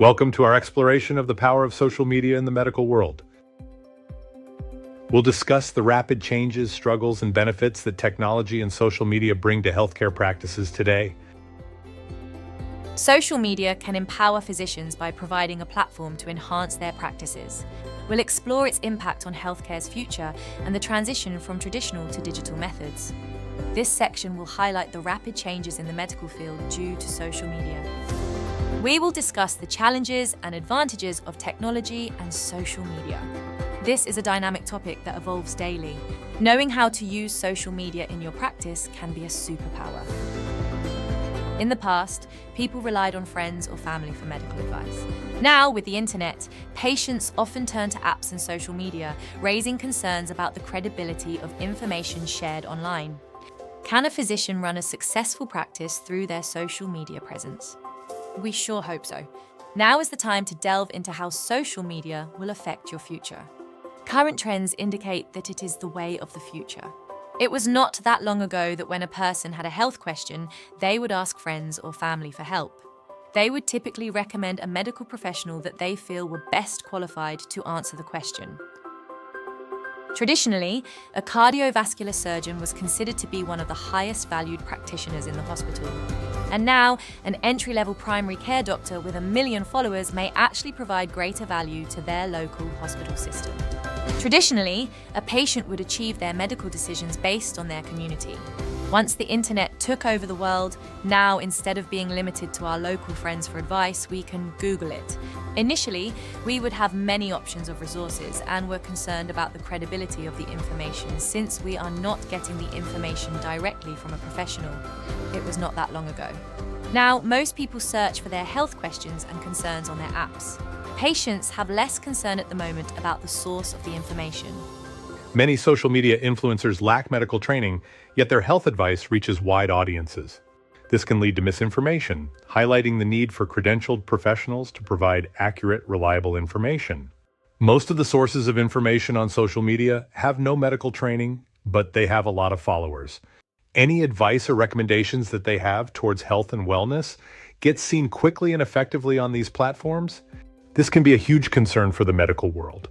Welcome to our exploration of the power of social media in the medical world. We'll discuss the rapid changes, struggles, and benefits that technology and social media bring to healthcare practices today. Social media can empower physicians by providing a platform to enhance their practices. We'll explore its impact on healthcare's future and the transition from traditional to digital methods. This section will highlight the rapid changes in the medical field due to social media. We will discuss the challenges and advantages of technology and social media. This is a dynamic topic that evolves daily. Knowing how to use social media in your practice can be a superpower. In the past, people relied on friends or family for medical advice. Now, with the internet, patients often turn to apps and social media, raising concerns about the credibility of information shared online. Can a physician run a successful practice through their social media presence? We sure hope so. Now is the time to delve into how social media will affect your future. Current trends indicate that it is the way of the future. It was not that long ago that when a person had a health question, they would ask friends or family for help. They would typically recommend a medical professional that they feel were best qualified to answer the question. Traditionally, a cardiovascular surgeon was considered to be one of the highest valued practitioners in the hospital. And now, an entry-level primary care doctor with 1 million followers may actually provide greater value to their local hospital system. Traditionally, a patient would achieve their medical decisions based on their community. Once the internet took over the world, now instead of being limited to our local friends for advice, we can Google it. Initially, we would have many options of resources and were concerned about the credibility of the information since we are not getting the information directly from a professional. It was not that long ago. Now, most people search for their health questions and concerns on their apps. Patients have less concern at the moment about the source of the information. Many social media influencers lack medical training, yet their health advice reaches wide audiences. This can lead to misinformation, highlighting the need for credentialed professionals to provide accurate, reliable information. Most of the sources of information on social media have no medical training, but they have a lot of followers. Any advice or recommendations that they have towards health and wellness gets seen quickly and effectively on these platforms. This can be a huge concern for the medical world.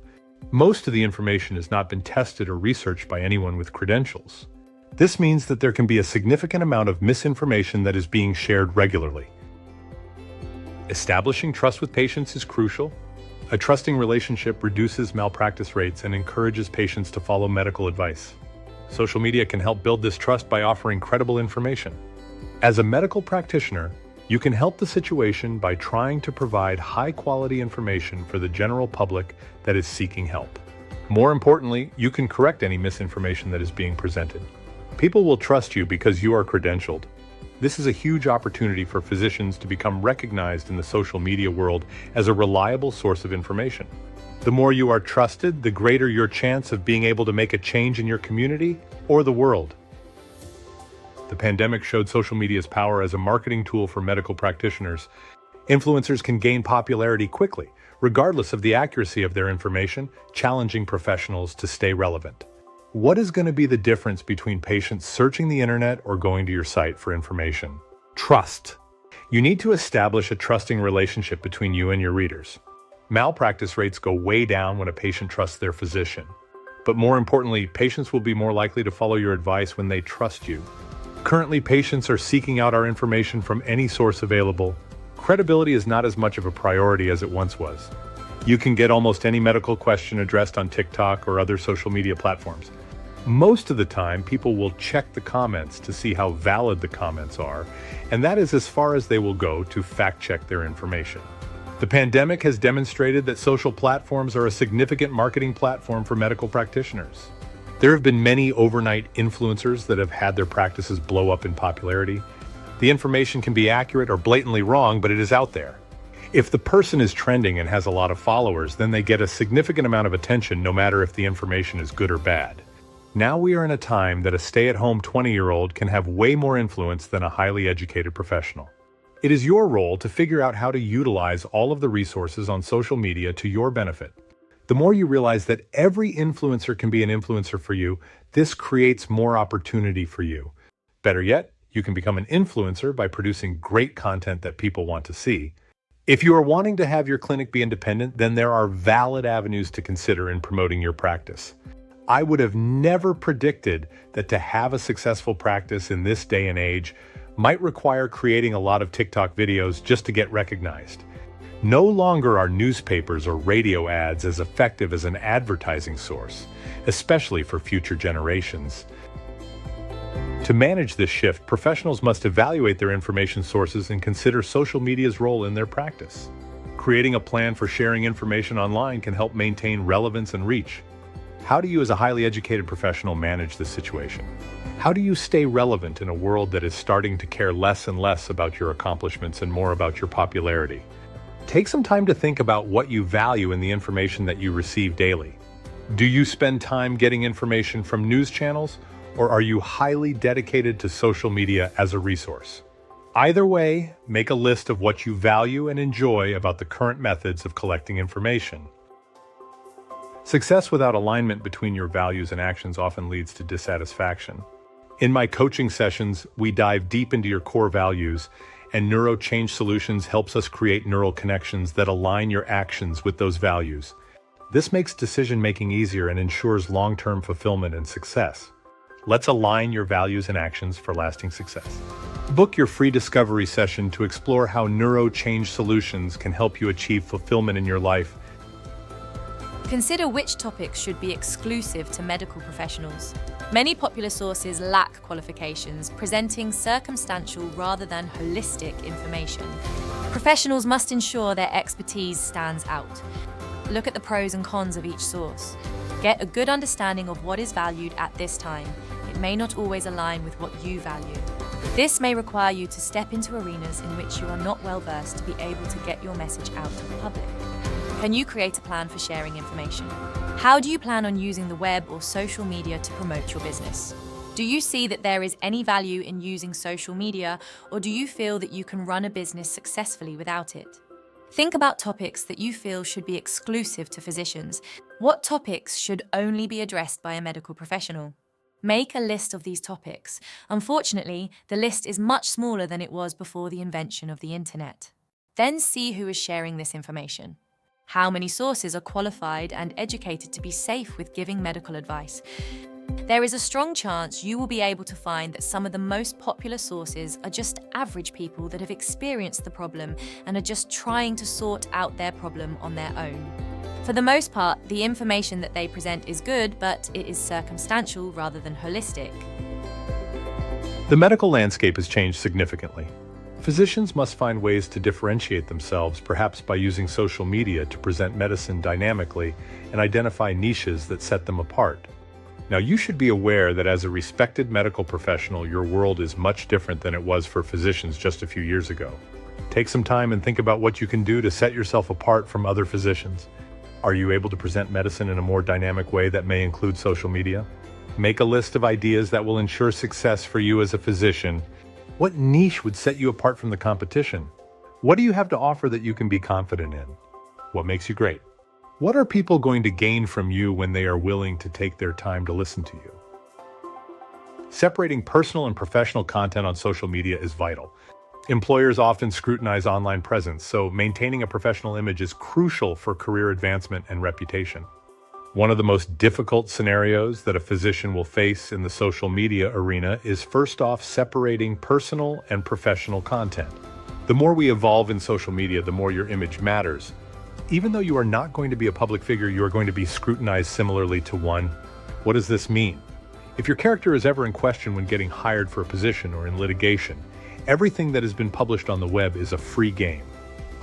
Most of the information has not been tested or researched by anyone with credentials. This means that there can be a significant amount of misinformation that is being shared regularly. Establishing trust with patients is crucial. A trusting relationship reduces malpractice rates and encourages patients to follow medical advice. Social media can help build this trust by offering credible information. As a medical practitioner, you can help the situation by trying to provide high-quality information for the general public that is seeking help. More importantly, you can correct any misinformation that is being presented. People will trust you because you are credentialed. This is a huge opportunity for physicians to become recognized in the social media world as a reliable source of information. The more you are trusted, the greater your chance of being able to make a change in your community or the world. The pandemic showed social media's power as a marketing tool for medical practitioners. Influencers can gain popularity quickly, regardless of the accuracy of their information, challenging professionals to stay relevant. What is going to be the difference between patients searching the internet or going to your site for information? Trust. You need to establish a trusting relationship between you and your readers. Malpractice rates go way down when a patient trusts their physician. But more importantly, patients will be more likely to follow your advice when they trust you. Currently, patients are seeking out our information from any source available. Credibility is not as much of a priority as it once was. You can get almost any medical question addressed on TikTok or other social media platforms. Most of the time, people will check the comments to see how valid the comments are, and that is as far as they will go to fact-check their information. The pandemic has demonstrated that social platforms are a significant marketing platform for medical practitioners. There have been many overnight influencers that have had their practices blow up in popularity. The information can be accurate or blatantly wrong, but it is out there. If the person is trending and has a lot of followers, then they get a significant amount of attention no matter if the information is good or bad. Now we are in a time that a stay-at-home 20-year-old can have way more influence than a highly educated professional. It is your role to figure out how to utilize all of the resources on social media to your benefit. The more you realize that every influencer can be an influencer for you, this creates more opportunity for you. Better yet, you can become an influencer by producing great content that people want to see. If you are wanting to have your clinic be independent, then there are valid avenues to consider in promoting your practice. I would have never predicted that to have a successful practice in this day and age might require creating a lot of TikTok videos just to get recognized. No longer are newspapers or radio ads as effective as an advertising source, especially for future generations. To manage this shift, professionals must evaluate their information sources and consider social media's role in their practice. Creating a plan for sharing information online can help maintain relevance and reach. How do you, as a highly educated professional, manage this situation? How do you stay relevant in a world that is starting to care less and less about your accomplishments and more about your popularity? Take some time to think about what you value in the information that you receive daily. Do you spend time getting information from news channels, or are you highly dedicated to social media as a resource? Either way, make a list of what you value and enjoy about the current methods of collecting information. Success without alignment between your values and actions often leads to dissatisfaction. In my coaching sessions, we dive deep into your core values, and Neuro Change Solutions helps us create neural connections that align your actions with those values. This makes decision-making easier and ensures long-term fulfillment and success. Let's align your values and actions for lasting success. Book your free discovery session to explore how Neuro Change Solutions can help you achieve fulfillment in your life. Consider which topics should be exclusive to medical professionals. Many popular sources lack qualifications, presenting circumstantial rather than holistic information. Professionals must ensure their expertise stands out. Look at the pros and cons of each source. Get a good understanding of what is valued at this time. It may not always align with what you value. This may require you to step into arenas in which you are not well versed to be able to get your message out to the public. Can you create a plan for sharing information? How do you plan on using the web or social media to promote your business? Do you see that there is any value in using social media, or do you feel that you can run a business successfully without it? Think about topics that you feel should be exclusive to physicians. What topics should only be addressed by a medical professional? Make a list of these topics. Unfortunately, the list is much smaller than it was before the invention of the internet. Then see who is sharing this information. How many sources are qualified and educated to be safe with giving medical advice? There is a strong chance you will be able to find that some of the most popular sources are just average people that have experienced the problem and are just trying to sort out their problem on their own. For the most part, the information that they present is good, but it is circumstantial rather than holistic. The medical landscape has changed significantly. Physicians must find ways to differentiate themselves, perhaps by using social media to present medicine dynamically and identify niches that set them apart. Now, you should be aware that as a respected medical professional, your world is much different than it was for physicians just a few years ago. Take some time and think about what you can do to set yourself apart from other physicians. Are you able to present medicine in a more dynamic way that may include social media? Make a list of ideas that will ensure success for you as a physician. What niche would set you apart from the competition? What do you have to offer that you can be confident in? What makes you great? What are people going to gain from you when they are willing to take their time to listen to you? Separating personal and professional content on social media is vital. Employers often scrutinize online presence, so maintaining a professional image is crucial for career advancement and reputation. One of the most difficult scenarios that a physician will face in the social media arena is first off separating personal and professional content. The more we evolve in social media, the more your image matters. Even though you are not going to be a public figure, you are going to be scrutinized similarly to one. What does this mean? If your character is ever in question when getting hired for a position or in litigation, everything that has been published on the web is a free game.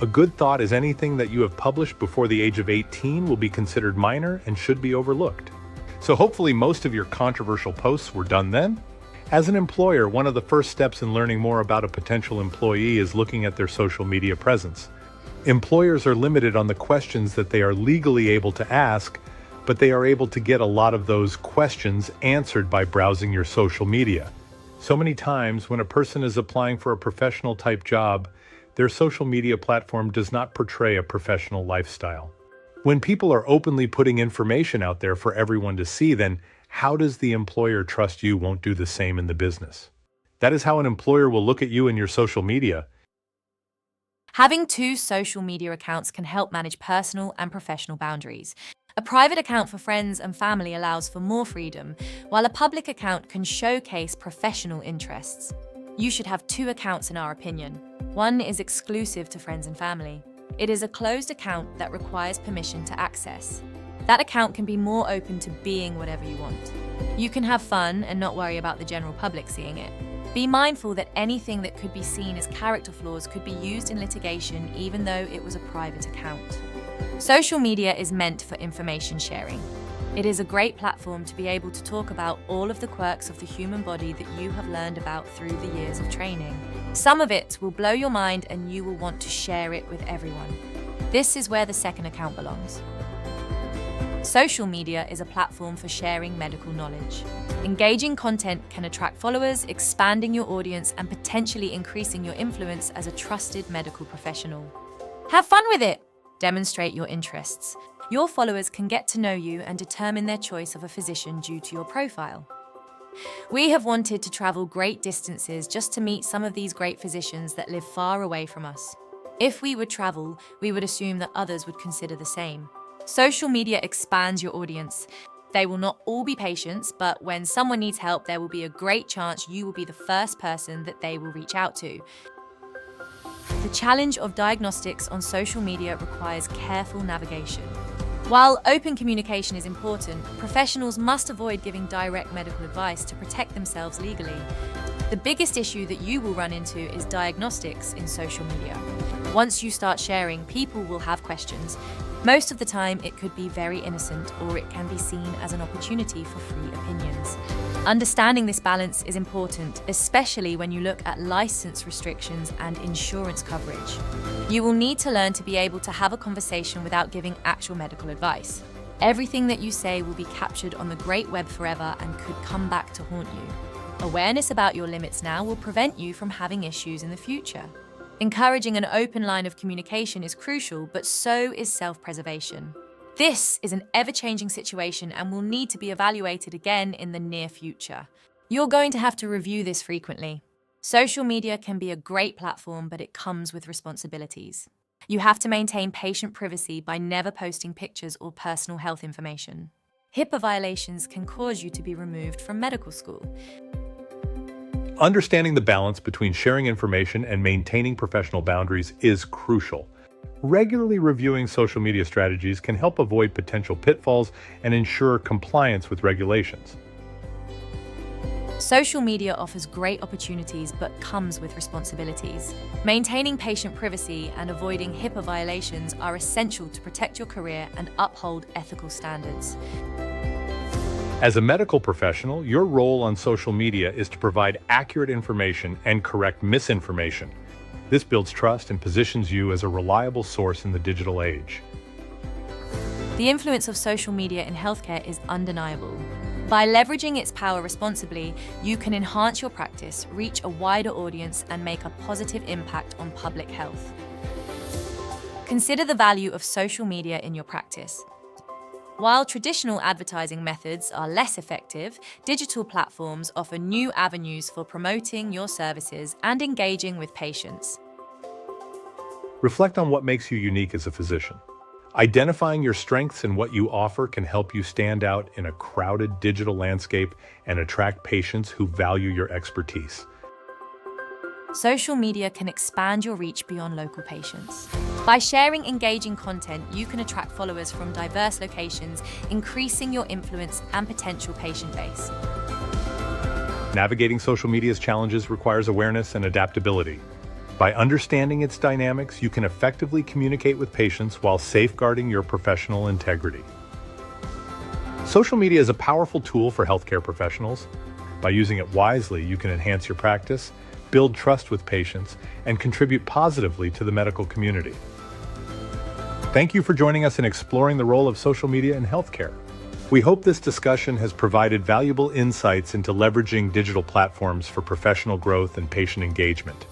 A good thought is anything that you have published before the age of 18 will be considered minor and should be overlooked. So hopefully most of your controversial posts were done then. As an employer, one of the first steps in learning more about a potential employee is looking at their social media presence. Employers are limited on the questions that they are legally able to ask, but they are able to get a lot of those questions answered by browsing your social media. So many times when a person is applying for a professional type job, their social media platform does not portray a professional lifestyle. When people are openly putting information out there for everyone to see, then how does the employer trust you won't do the same in the business? That is how an employer will look at you in your social media. Having two social media accounts can help manage personal and professional boundaries. A private account for friends and family allows for more freedom, while a public account can showcase professional interests. You should have two accounts in our opinion. One is exclusive to friends and family. It is a closed account that requires permission to access. That account can be more open to being whatever you want. You can have fun and not worry about the general public seeing it. Be mindful that anything that could be seen as character flaws could be used in litigation even though it was a private account. Social media is meant for information sharing. It is a great platform to be able to talk about all of the quirks of the human body that you have learned about through the years of training. Some of it will blow your mind and you will want to share it with everyone. This is where the second account belongs. Social media is a platform for sharing medical knowledge. Engaging content can attract followers, expanding your audience, and potentially increasing your influence as a trusted medical professional. Have fun with it! Demonstrate your interests. Your followers can get to know you and determine their choice of a physician due to your profile. We have wanted to travel great distances just to meet some of these great physicians that live far away from us. If we would travel, we would assume that others would consider the same. Social media expands your audience. They will not all be patients, but when someone needs help, there will be a great chance you will be the first person that they will reach out to. The challenge of diagnostics on social media requires careful navigation. While open communication is important, professionals must avoid giving direct medical advice to protect themselves legally. The biggest issue that you will run into is diagnostics in social media. Once you start sharing, people will have questions. Most of the time, it could be very innocent, or it can be seen as an opportunity for free opinions. Understanding this balance is important, especially when you look at license restrictions and insurance coverage. You will need to learn to be able to have a conversation without giving actual medical advice. Everything that you say will be captured on the great web forever and could come back to haunt you. Awareness about your limits now will prevent you from having issues in the future. Encouraging an open line of communication is crucial, but so is self-preservation. This is an ever-changing situation and will need to be evaluated again in the near future. You're going to have to review this frequently. Social media can be a great platform, but it comes with responsibilities. You have to maintain patient privacy by never posting pictures or personal health information. HIPAA violations can cause you to be removed from medical school. Understanding the balance between sharing information and maintaining professional boundaries is crucial. Regularly reviewing social media strategies can help avoid potential pitfalls and ensure compliance with regulations. Social media offers great opportunities but comes with responsibilities. Maintaining patient privacy and avoiding HIPAA violations are essential to protect your career and uphold ethical standards. As a medical professional, your role on social media is to provide accurate information and correct misinformation. This builds trust and positions you as a reliable source in the digital age. The influence of social media in healthcare is undeniable. By leveraging its power responsibly, you can enhance your practice, reach a wider audience, and make a positive impact on public health. Consider the value of social media in your practice. While traditional advertising methods are less effective, digital platforms offer new avenues for promoting your services and engaging with patients. Reflect on what makes you unique as a physician. Identifying your strengths and what you offer can help you stand out in a crowded digital landscape and attract patients who value your expertise. Social media can expand your reach beyond local patients. By sharing engaging content, you can attract followers from diverse locations, increasing your influence and potential patient base. Navigating social media's challenges requires awareness and adaptability. By understanding its dynamics, you can effectively communicate with patients while safeguarding your professional integrity. Social media is a powerful tool for healthcare professionals. By using it wisely, you can enhance your practice, build trust with patients, and contribute positively to the medical community. Thank you for joining us in exploring the role of social media in healthcare. We hope this discussion has provided valuable insights into leveraging digital platforms for professional growth and patient engagement.